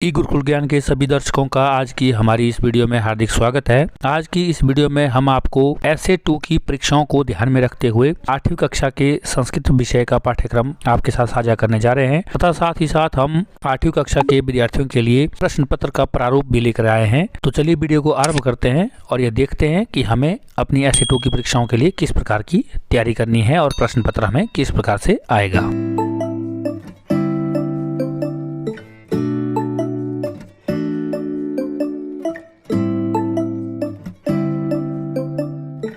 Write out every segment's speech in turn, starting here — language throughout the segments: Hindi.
ई गुरुकुल ज्ञान के सभी दर्शकों का आज की हमारी इस वीडियो में हार्दिक स्वागत है। आज की इस वीडियो में हम आपको एसए 2 की परीक्षाओं को ध्यान में रखते हुए 8वीं कक्षा के संस्कृत विषय का पाठ्यक्रम आपके साथ साझा करने जा रहे हैं तथा साथ ही साथ हम 8वीं कक्षा के विद्यार्थियों के लिए प्रश्न पत्र का प्रारूप भी लेकर आए हैं। तो चलिए वीडियो को आरम्भ करते हैं और ये देखते हैं कि हमें अपनी एसए 2 की परीक्षाओं के लिए किस प्रकार की तैयारी करनी है और प्रश्न पत्र हमें किस प्रकार से आएगा।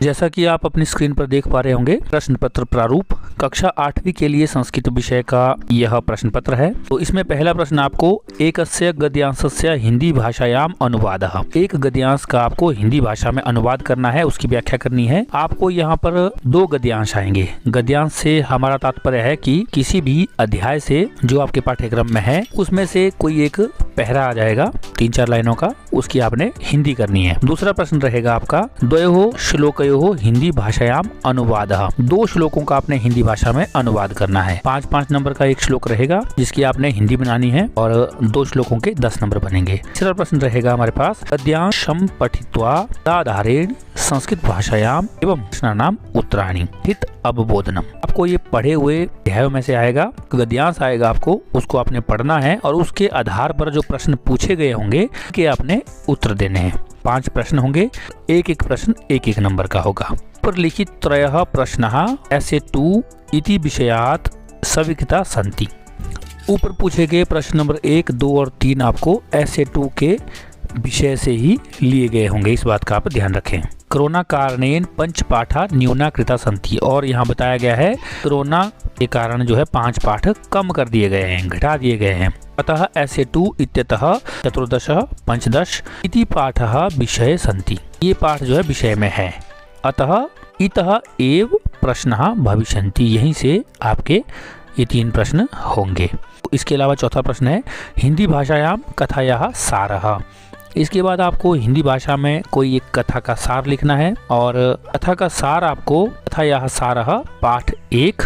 जैसा कि आप अपनी स्क्रीन पर देख पा रहे होंगे, प्रश्न पत्र प्रारूप कक्षा 8वीं के लिए संस्कृत विषय का यह प्रश्न पत्र है। तो इसमें पहला प्रश्न आपको एकस्य गद्यांशस्य हिंदी भाषायाम अनुवादः। एक गद्यांश का आपको हिंदी भाषा में अनुवाद करना है, उसकी व्याख्या करनी है। आपको यहाँ पर 2 गद्यांश आएंगे। गद्यांश से हमारा तात्पर्य है कि किसी भी अध्याय से जो आपके पाठ्यक्रम में है उसमें से कोई एक पहरा आ जाएगा 3-4 लाइनों का, उसकी आपने हिंदी करनी है। दूसरा प्रश्न रहेगा आपका द्वयोः श्लोकयोः हिंदी भाषायाम अनुवादः। 2 श्लोकों का आपने हिंदी भाषा में अनुवाद करना है। 5-5 नंबर का एक श्लोक रहेगा जिसकी आपने हिंदी बनानी है और 2 श्लोकों के 10 नंबर बनेंगे। तीसरा प्रश्न रहेगा हमारे पास गद्यांशं पठित्वा तदाधारेण संस्कृत भाषायाम एवं प्रश्नानाम उत्तराणि हित अवबोधनम। आपको ये पढ़े हुए अध्यायों में से आएगा, गद्यांश आएगा, आपको उसको आपने पढ़ना है और उसके आधार पर जो प्रश्न पूछे गए होंगे कि आपने उत्तर देने हैं। 5 प्रश्न होंगे, एक प्रश्न 1 नंबर का होगा। पर लिखित त्रयः प्रश्नः एसए 2 इति विषयात् सविकता सन्ति। ऊपर पूछे गए प्रश्न नंबर 1, 2 और 3 आपको एसए 2 के विषय से ही लिए गए होंगे, इस बात का आप ध्यान रखें। कोरोना कारणेन 5 पाठा न्यूना कृता सन्ति, और यहाँ बताया गया है कोरोना के कारण जो है 5 पाठ कम कर दिए गए हैं, घटा दिए गए हैं। अतः एसए 2 इत्यतः 14 15 इति पाठः विषय सन्ति। ये पाठ जो है विषय में है। अतः इतः एव प्रश्नः भविष्यन्ति, यहीं से आपके ये 3 प्रश्न होंगे। इसके अलावा चौथा प्रश्न है हिंदी भाषायाम कथायाः सारः। इसके बाद आपको हिंदी भाषा में कोई एक कथा का सार लिखना है और कथा का सार आपको कथायाः सारः पाठ 1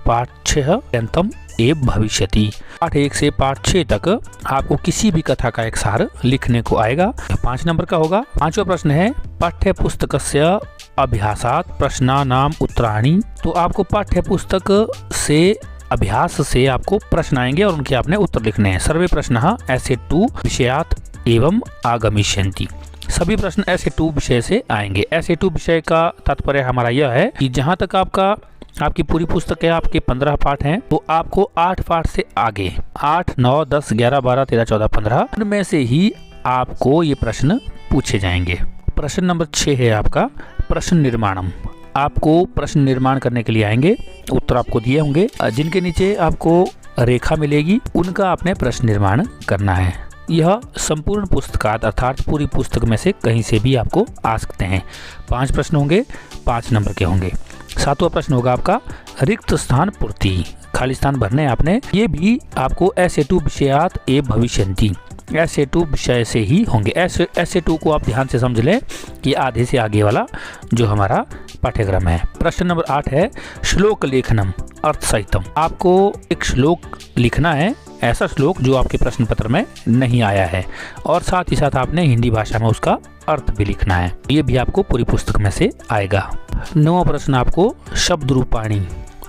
पाठ 6 पर्यन्तम एव भविष्यति। पाठ 1 से पाठ 6 तक आपको किसी भी कथा का एक सार लिखने को आएगा। 5 नंबर का होगा। 5वां प्रश्न है पाठ्य पुस्तकस्य अभ्यासात् प्रश्नानाम उत्तराणि। तो आपको पाठ्य पुस्तक से अभ्यास से आपको प्रश्न आएंगे और उनके आपने उत्तर लिखने हैं। सर्वे प्रश्नः एसए 2 विषयात् एवं आगमिष्यन्ति। सभी प्रश्न एसए 2 विषय से आएंगे। एसए 2 विषय का तात्पर्य हमारा यह है कि जहां तक आपकी पूरी पुस्तक है, आपके 15 पाठ हैं, तो आपको 8 पाठ से आगे 8, 9, 10, 11, 12, 13, 14, 15 उनमें से ही आपको ये प्रश्न पूछे जाएंगे। प्रश्न नंबर 6 है आपका प्रश्न निर्माणम। आपको प्रश्न निर्माण करने के लिए आएंगे, उत्तर आपको दिए होंगे, जिनके नीचे आपको रेखा मिलेगी उनका आपने प्रश्न निर्माण करना है। यह संपूर्ण पुस्तकार्थ अर्थात पूरी पुस्तक में से कहीं से भी आपको आ सकते हैं। 5 प्रश्न होंगे, 5 नंबर के होंगे। 7वां प्रश्न होगा आपका रिक्त स्थान पूर्ति, खाली स्थान भरने आपने। ये भी आपको एसए 2 विषयात् एव भविष्यन्ति, एसए 2 विषय से ही होंगे। एसए 2 को आप ध्यान से समझ लें कि आधे से आगे वाला जो हमारा पाठ्यक्रम है। प्रश्न नंबर 8 है श्लोक लेखनम अर्थ सहितम। आपको एक श्लोक लिखना है, ऐसा श्लोक जो आपके प्रश्न पत्र में नहीं आया है, और साथ ही साथ आपने हिंदी भाषा में उसका अर्थ भी लिखना है। ये भी आपको पूरी पुस्तक में से आएगा। 9वां प्रश्न आपको शब्द रूपाणी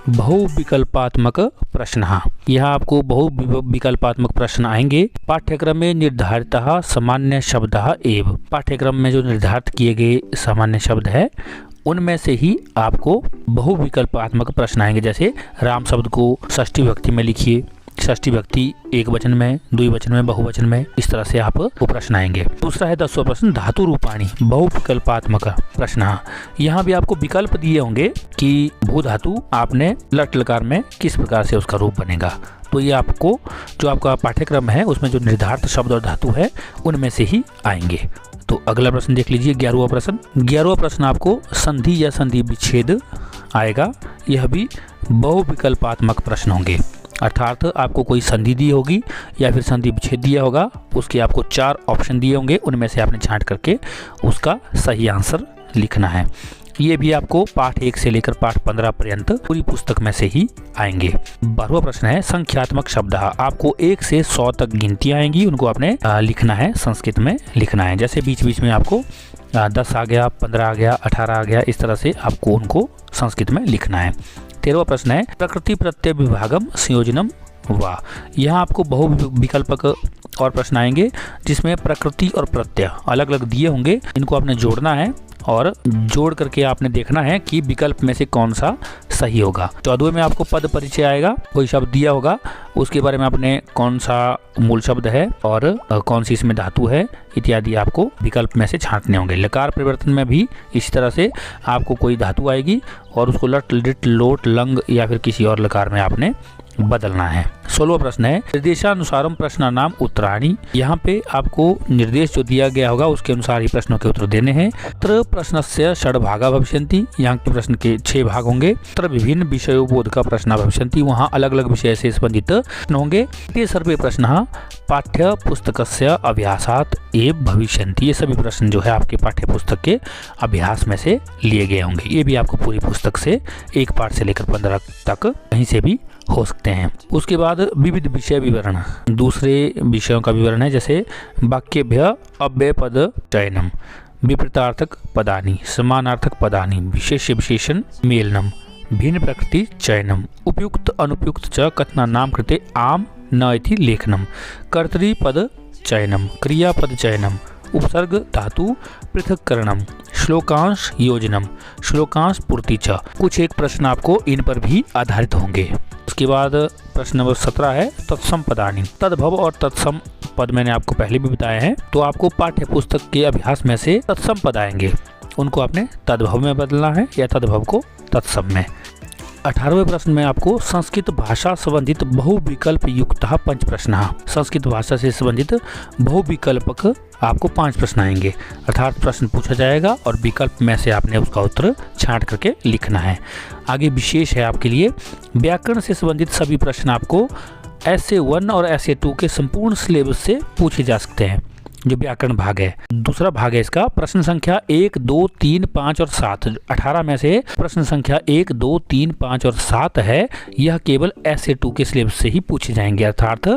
बहुविकल्पात्मक प्रश्न। यहाँ आपको बहुविकल्पात्मक प्रश्न आएंगे। पाठ्यक्रम में निर्धारित सामान्य शब्द एवं, पाठ्यक्रम में जो निर्धारित किए गए सामान्य शब्द है उनमें से ही आपको बहुविकल्पात्मक प्रश्न आएंगे। जैसे राम शब्द को षष्ठी विभक्ति में लिखिए, षष्ठी विभक्ति एक वचन में, द्विवचन में, बहुवचन में, इस तरह से आप वो प्रश्न आएंगे। दूसरा है 10वां प्रश्न धातु रूपाणी बहुविकल्पात्मक प्रश्न। यहाँ भी आपको विकल्प दिए होंगे कि भू धातु आपने लट लकार में किस प्रकार से उसका रूप बनेगा। तो ये आपको जो आपका पाठ्यक्रम है उसमें जो निर्धारित शब्द और धातु है उनमें से ही आएंगे। तो अगला प्रश्न देख लीजिए 11वां प्रश्न। 11वां प्रश्न आपको संधि या संधि विच्छेद आएगा। यह भी बहुविकल्पात्मक प्रश्न होंगे, अर्थात आपको कोई संधि दी होगी या फिर संधि विच्छेद दिया होगा, उसके आपको 4 ऑप्शन दिए होंगे, उनमें से आपने छांट करके उसका सही आंसर लिखना है। ये भी आपको पाठ 1 से लेकर पाठ 15 पर्यंत पूरी पुस्तक में से ही आएंगे। 12वां प्रश्न है संख्यात्मक शब्द। आपको 1 से 100 तक गिनती आएंगी, उनको आपने लिखना है, संस्कृत में लिखना है। जैसे बीच बीच में आपको 10 आ गया, 15 आ गया, 18 आ गया, इस तरह से आपको उनको संस्कृत में लिखना है। 13वां प्रश्न है प्रकृति प्रत्यय विभागम संयोजनम वा। यहाँ आपको बहुविकल्पक और प्रश्न आएंगे जिसमें प्रकृति और प्रत्यय अलग अलग दिए होंगे, इनको आपने जोड़ना है और जोड़ करके आपने देखना है कि विकल्प में से कौन सा सही होगा। 14वें में आपको पद परिचय आएगा, कोई शब्द दिया होगा, उसके बारे में आपने कौन सा मूल शब्द है और कौन सी इसमें धातु है इत्यादि आपको विकल्प में से छांटने होंगे। लकार परिवर्तन में भी इसी तरह से आपको कोई धातु आएगी और उसको लट लिट लोट लंग या फिर किसी और लकार में आपने बदलना है। 16वां प्रश्न है निर्देशानुसारम प्रश्न नाम उत्तराणी। यहाँ पे आपको निर्देश जो दिया गया होगा उसके अनुसार ही प्रश्नों के उत्तर देने हैं। अत्र प्रश्नस्य षड्भागा भविष्यन्ति। यहाँ के प्रश्न के 6 भाग होंगे। अत्र विभिन्न विषयोबोध का प्रश्न भविष्यन्ति। वहाँ अलग अलग विषय से संबंधित प्रश्न होंगे। ये सर्वे प्रश्न पाठ्य पुस्तकस्य अभ्यासात एव भविष्यन्ति। ये सभी प्रश्न जो है आपके पाठ्य पुस्तक के अभ्यास में से लिए गए होंगे। ये भी आपको पूरी पुस्तक से एक पाठ से लेकर 15 तक कहीं से भी हो सकते हैं। उसके बाद विविध विषय विवरण, दूसरे विषयों का विवरण है, जैसे वाक्यभ्य अव्यय पद चयनम, विपरीतार्थक पदानि, समानार्थक पदानि, विशेष्य विशेषण मेलनम, भिन्न प्रकृति चयनम, उपयुक्त अनुपयुक्त च कथनानां कृते आम न इति लेखनम, कर्तृपद चयनम, क्रियापद चयनम, उपसर्ग धातु पृथक्करणम, श्लोकांश योजनम, श्लोकांश पूर्ति च। कुछ एक प्रश्न आपको इन पर भी आधारित होंगे। उसके बाद प्रश्न नंबर 17 है तत्सम पदानि। तद्भव और तत्सम पद मैंने आपको पहले भी बताए हैं, तो आपको पाठ्य पुस्तक के अभ्यास में से तत्सम पद आएंगे, उनको आपने तद्भव में बदलना है या तद्भव को तत्सम में। 18वें प्रश्न में आपको संस्कृत भाषा संबंधित बहुविकल्प युक्त 5 प्रश्न। संस्कृत भाषा से संबंधित बहुविकल्पक आपको 5 प्रश्न आएंगे, अर्थात प्रश्न पूछा जाएगा और विकल्प में से आपने उसका उत्तर छांट करके लिखना है। आगे विशेष है आपके लिए व्याकरण से संबंधित सभी प्रश्न आपको essay 1 और essay 2 के संपूर्ण सिलेबस से पूछे जा सकते हैं, जो व्याकरण भाग है। दूसरा भाग है इसका प्रश्न संख्या 1, 2, 3, 5 और 7। 18 में से प्रश्न संख्या 1, 2, 3, 5 और 7 है, यह केवल essay 2 के सिलेबस से ही पूछे जाएंगे, अर्थात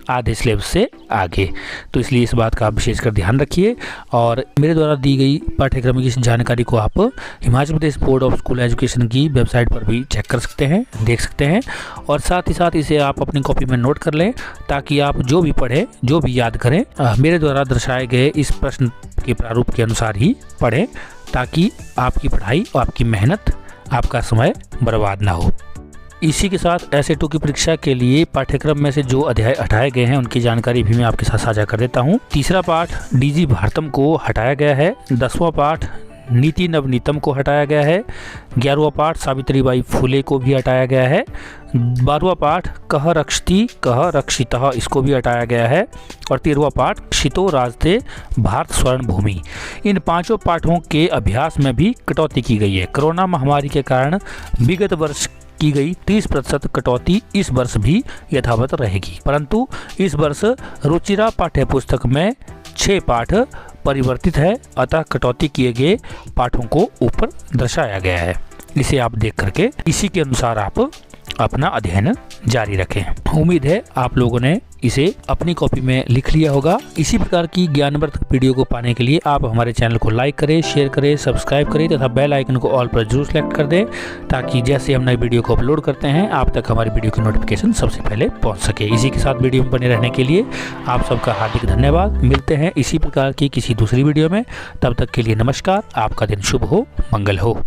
आधे सिलेबस से आगे। तो इसलिए इस बात का आप विशेषकर ध्यान रखिए और मेरे द्वारा दी गई पाठ्यक्रम की इस जानकारी को आप Himachal Pradesh board of school education की वेबसाइट पर भी चेक कर सकते हैं, देख सकते हैं, और साथ ही साथ इसे आप अपनी कॉपी में नोट कर लें ताकि आप जो भी पढ़ें, जो भी याद करें, मेरे द्वारा दर्शाए गए इस प्रश्न के प्रारूप के अनुसार ही पढ़ें, ताकि आपकी पढ़ाई और आपकी मेहनत, आपका समय बर्बाद ना हो। इसी के साथ essay 2 की परीक्षा के लिए पाठ्यक्रम में से जो अध्याय हटाए गए हैं उनकी जानकारी भी मैं आपके साथ साझा कर देता हूँ। तीसरा पाठ डीजी भारतम को हटाया गया है। 10वां पाठ नीति नवनीतम को हटाया गया है। 11वां पाठ सावित्रीबाई फुले को भी हटाया गया है। 12वां पाठ कह रक्षति कह रक्षितः, इसको भी हटाया गया है। और 13वां पाठ क्षितो राजते भारत स्वर्ण भूमि। इन 5 पाठों के अभ्यास में भी कटौती की गई है। कोरोना महामारी के कारण विगत वर्ष की गई 30% कटौती इस वर्ष भी यथावत रहेगी, परंतु इस वर्ष रुचिरा पाठ्य पुस्तक में 6 पाठ परिवर्तित है, अतः कटौती किए गए पाठों को ऊपर दर्शाया गया है। इसे आप देख करके इसी के अनुसार आप अपना अध्ययन जारी रखें। उम्मीद है आप लोगों ने इसे अपनी कॉपी में लिख लिया होगा। इसी प्रकार की ज्ञानवर्धक वीडियो को पाने के लिए आप हमारे चैनल को लाइक करें, शेयर करें, सब्सक्राइब करें तथा बेल आइकन को ऑल पर जरूर सेलेक्ट कर दें, ताकि जैसे हम नई वीडियो को अपलोड करते हैं आप तक हमारी वीडियो की नोटिफिकेशन सबसे पहले पहुंच सके। इसी के साथ वीडियो में बने रहने के लिए आप सबका हार्दिक धन्यवाद। मिलते हैं इसी प्रकार की किसी दूसरी वीडियो में, तब तक के लिए नमस्कार। आपका दिन शुभ हो, मंगल हो।